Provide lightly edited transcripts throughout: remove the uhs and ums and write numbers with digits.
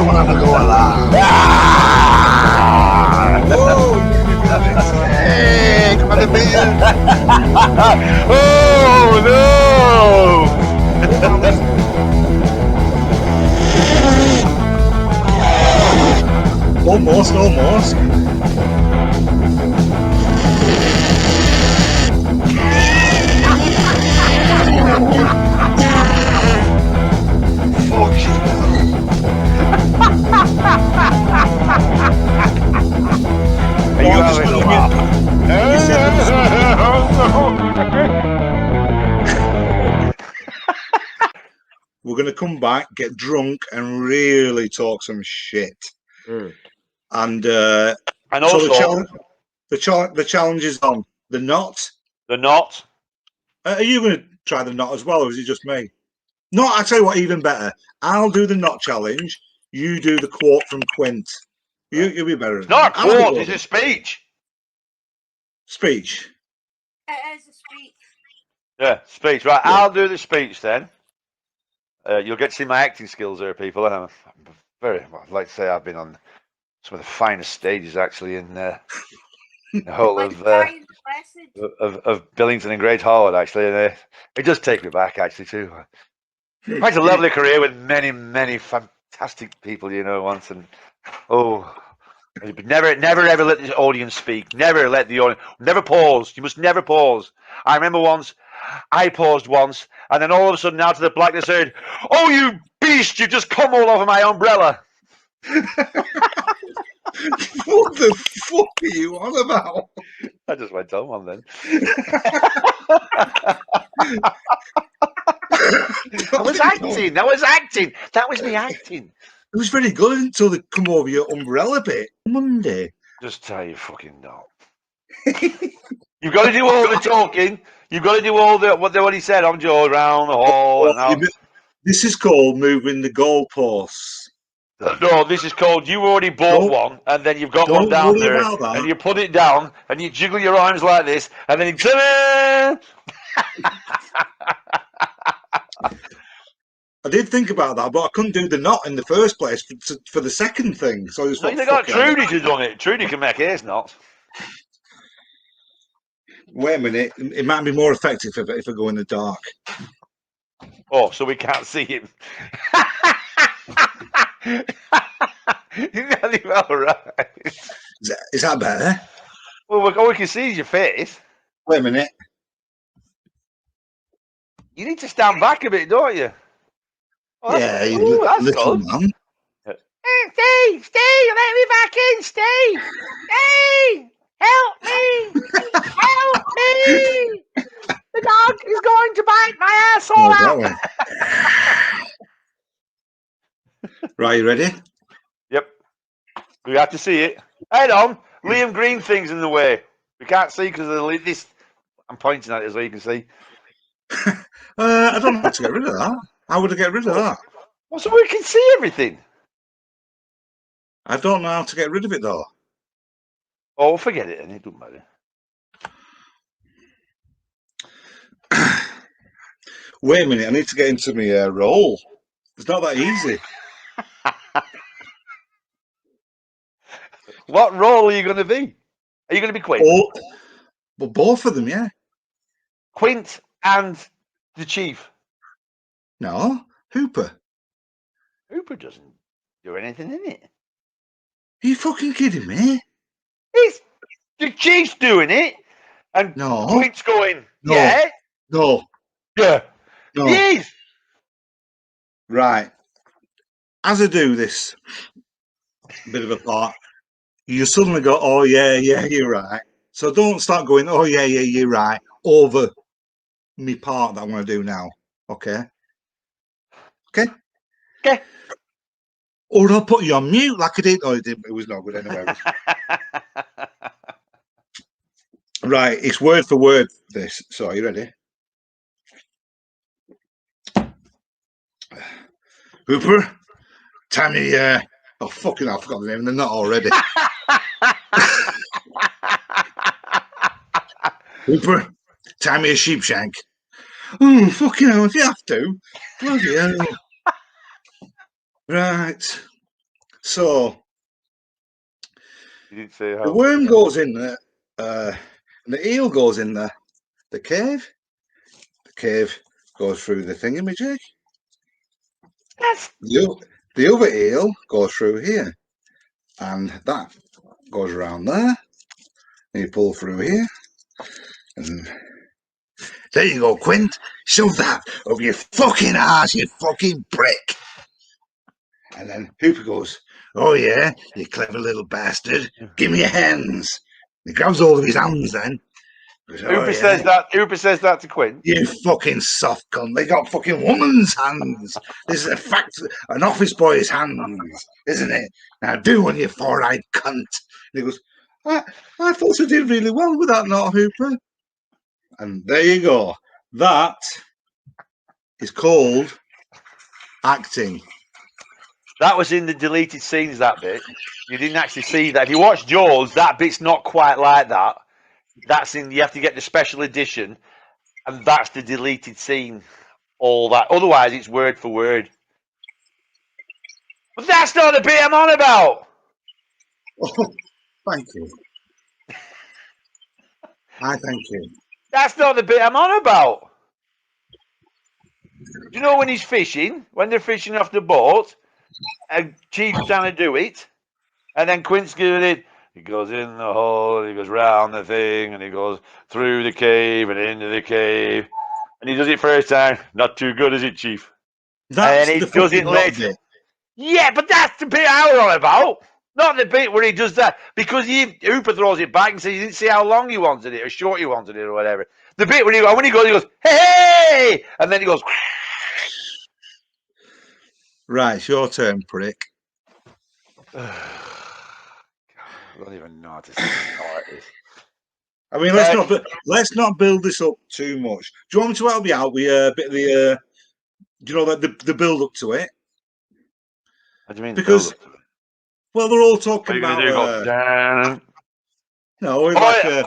on, have a go at that. Whoa, hey, come on, the beer. Oh no! Almost. Are you having a laugh? We're going to come back, get drunk, and really talk some shit. And also, so the challenge is on the knot. The knot. Are you going to try the knot as well, or is it just me? No, I tell you what, even better. I'll do the knot challenge. You do the quote from Quint. You'll be better. It's not a quote. It's a speech. Speech. It is a speech. Yeah, speech. Right, Yeah. I'll do the speech then. You'll get to see my acting skills there, people. And I'm very, well, I'd like to say I've been on some of the finest stages actually in the whole Like of Billington and Great Harwood actually, and it does take me back actually too. Quite a lovely career with many fantastic people, you know, once, and never ever let the audience speak. Never let the audience. Never pause. You must never pause. I remember once. I paused once, and then all of a sudden, out of the blackness, heard, "Oh, you beast! You just come all over my umbrella." What the fuck are you on about? I just went on one then. That was acting. That was me acting. It was very good until they come over your umbrella bit. Monday. Just tell you fucking not. You've got to do all the talking. You've got to do all what he said. I'm Joe around the hall. This is called moving the goalposts. No, this is called you already bought one, and then you've got one down there, and you put it down, and you jiggle your arms like this, and then you I did think about that, but I couldn't do the knot in the first place for the second thing. So I just they got Trudy to do it. Trudy can make his knots. Wait a minute, it might be more effective if I go in the dark. Oh, so we can't see him. Nearly well right. Is that better? Well, all we can see is your face. Wait a minute. You need to stand back a bit, don't you? Oh, yeah, that's little good. man. Steve, let me back in, Steve. Steve, help me. Help me. The dog is going to bite my asshole out. Right, you ready? Yep. We have to see it. Head on. Liam Green thing's in the way. We can't see because of this. I'm pointing at it so you can see. I don't know how to get rid of that. How would I get rid of that? Well, so we can see everything. I don't know how to get rid of it though. Oh, forget it, and it doesn't matter. Wait a minute, I need to get into my role. It's not that easy. What role are you going to be? Are you going to be Quint? Well, both of them, yeah. Quint and the Chief. No, Hooper. Hooper doesn't do anything in it. Are you fucking kidding me? It's the Chief's doing it, and Quint's going, yeah. No. Yeah. No. He is. Right. As I do this bit of a part, you suddenly go, oh, yeah, you're right. So don't start going, oh, yeah, you're right, over me part that I'm going to do now. Okay? Okay? Okay. Or I'll put you on mute like I did. Oh, it was not good anyway. Right, it's word for word, this. So, are you ready? Hooper, Tammy, oh, fucking hell, I forgot the name. They're not already. Hooper, Tammy a sheepshank. Oh, fucking hell, if you have to. Bloody hell. Right. So You didn't say the how. worm goes in there, and the eel goes in the cave. The cave goes through the thingamajig. That's The other eel goes through here, and that goes around there. And you pull through here, and there you go, Quint. Shove that up your fucking ass, you fucking prick. And then Hooper goes, "Oh yeah, you clever little bastard. Give me your hands." He grabs hold of his hands then. Goes, "Oh, Hooper yeah. says that. Hooper says that to Quinn. You fucking soft cunt. They got fucking woman's hands. This is an office boy's hands, isn't it? Now do one, you four-eyed cunt." And he goes, I thought I did really well with that, not Hooper. And there you go. That is called acting. That was in the deleted scenes. That bit you didn't actually see that. If you watch Jaws, that bit's not quite like that. That's in. You have to get the special edition, and that's the deleted scene. All that. Otherwise, it's word for word. But that's not the bit I'm on about. Oh, thank you. I thank you. That's not the bit I'm on about. Do you know when he's fishing? When they're fishing off the boat, and Chief's trying to do it, and then Quint's doing it. He goes in the hole, and he goes round the thing, and he goes through the cave and into the cave. And he does it first time. Not too good, is it, Chief? That's And he the does it fucking not later. bit. Yeah, but that's the bit I was on about. Not the bit where he does that. Because Hooper throws it back and says he didn't see how long he wanted it or short he wanted it or whatever. The bit when he goes, hey! And then he goes, Right, it's your turn, prick. God, I don't even know how to start this. I mean, let's not build this up too much. Do you want me to help you out with a bit of the, do you know, the build up to it? What do you mean? Because, well, they're all talking what are you about. going to do? No, like,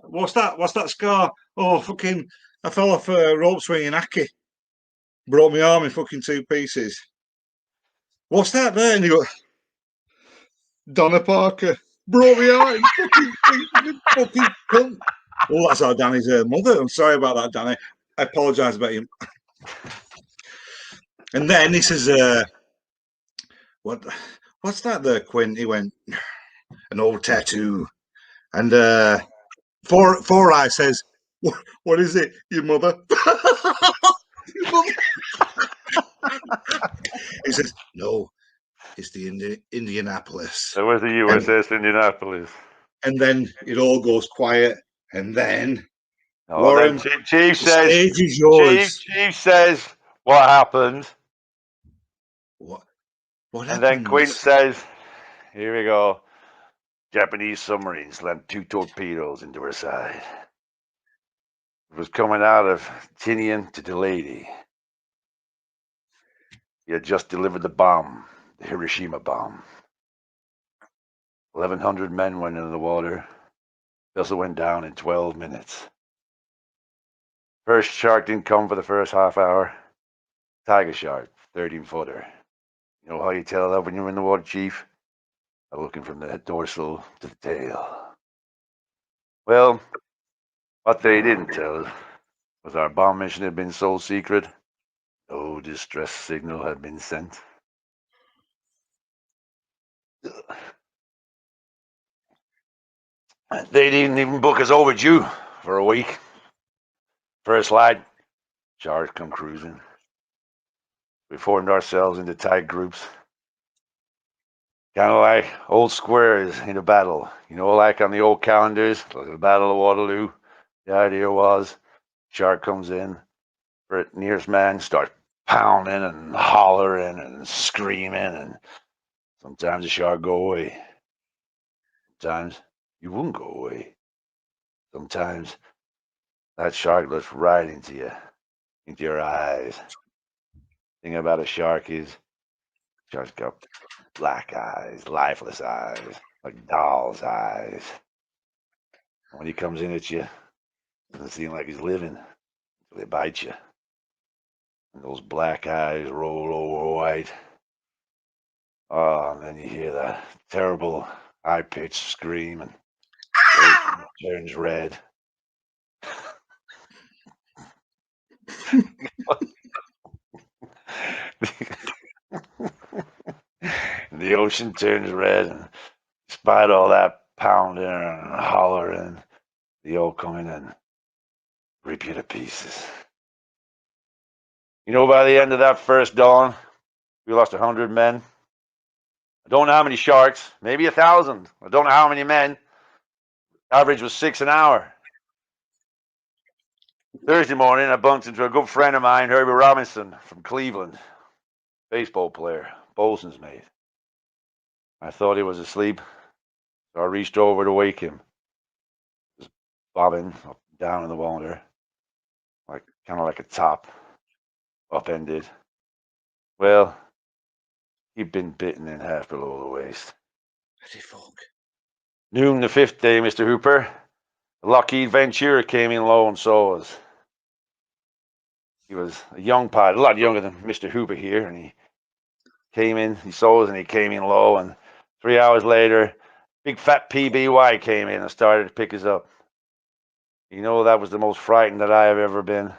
what's that? What's that scar? Oh, fucking! I fell off a rope swinging hacky. Broke my arm in fucking two pieces. What's that there? And you go, Donna Parker. Broke my arm. Fucking cunt. Oh, that's our Danny's mother. I'm sorry about that, Danny. I apologise about you. And then this is what's that there, Quinn? He went, an old tattoo. And Four Eye says, what is it, your mother? Your mother? He says, no, it's the Indianapolis. So where's the USS Indianapolis? And then it all goes quiet. And then Warren, Warren, Chief says, stage is yours. Chief says, what happened? What And happens? then Quint says, here we go. Japanese submarine slammed 2 torpedoes into her side. It was coming out of Tinian to Delaney. He had just delivered the bomb, the Hiroshima bomb. 1,100 men went into the water. Vessel went down in 12 minutes. First shark didn't come for the first half hour. Tiger shark, 13-footer. You know how you tell that when you're in the water, Chief? By looking from the dorsal to the tail. Well, what they didn't tell us was our bomb mission had been so secret, no distress signal had been sent. They didn't even book us overdue for a week. First light, sharks come cruising. We formed ourselves into tight groups. Kind of like old squares in a battle. You know, like on the old calendars, like the Battle of Waterloo. The idea was, shark comes in, for nearest man starts pounding and hollering and screaming, and sometimes the shark go away. Sometimes you wouldn't go away. Sometimes that shark looks right into you, into your eyes. Thing about a shark is, shark's got black eyes, lifeless eyes, like doll's eyes. When he comes in at you, it doesn't seem like he's living until they bite you. And those black eyes roll over white. Oh, and then you hear that terrible high-pitched scream, and the ocean turns red. The ocean turns red, and despite all that pounding and hollering, they all come in and rip you to pieces. You know, by the end of that first dawn, we lost 100 men. I don't know how many sharks, maybe 1,000. I don't know how many men. Average was 6 an hour. Thursday morning, I bumped into a good friend of mine, Herbie Robinson from Cleveland, baseball player, bosun's mate. I thought he was asleep, so I reached over to wake him. He was bobbing up and down in the water, kind of like a top, upended. Well, he'd been bitten in half below the waist. Bloody fuck. Noon the 5th day, Mr. Hooper, the Lockheed Ventura came in low and saw us. He was a young pilot, a lot younger than Mr. Hooper here, and he came in, he saw us, and he came in low, and 3 hours later, big fat PBY came in and started to pick us up. You know, that was the most frightened that I have ever been,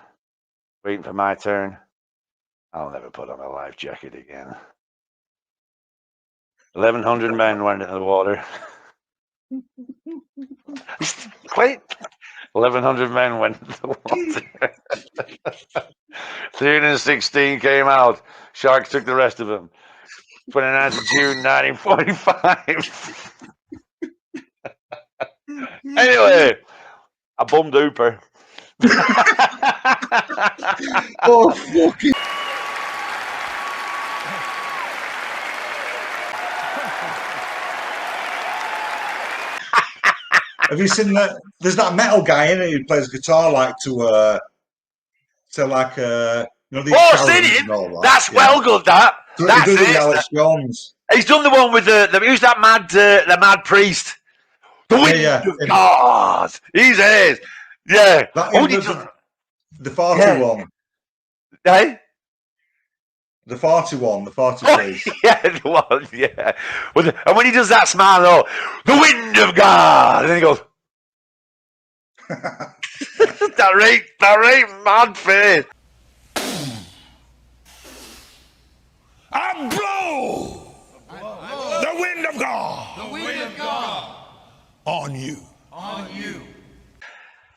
waiting for my turn. I'll never put on a life jacket again. 1,100 men went into the water. Wait. 1,100 men went into the water. 316 came out. Sharks took the rest of them. 29th of June, 1945. Anyway, I bummed Hooper. Oh, fucking. Have you seen that? There's that metal guy in it who plays guitar these Oh, I've seen charities it. and all that. That's yeah. well good. That. So he That's does it with it. Alex Jones. He's done the one with the who's that the mad priest? The wind yeah. of God. He's his. Yeah. The farty Yeah. one. Hey? The farty one. The farty priest. Yeah, the one, yeah. And when he does that smile, though, the wind of God, and then he goes, that right mad face. I blow the wind of God. The wind of God On you. on you.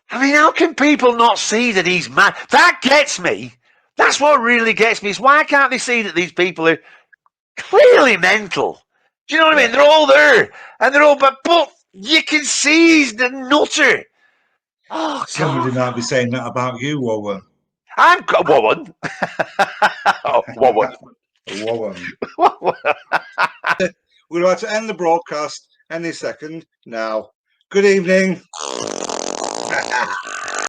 I mean, how can people not see that he's mad? That gets me. That's what really gets me, is why can't they see that these people are clearly mental? Do you know what I mean? They're all there, and they're all, but you can see he's the nutter. Oh, Somebody God. might be saying that about you, Wowan. I'm a woman. Oh, woman. Wowan. We're about to end the broadcast any second now. Good evening.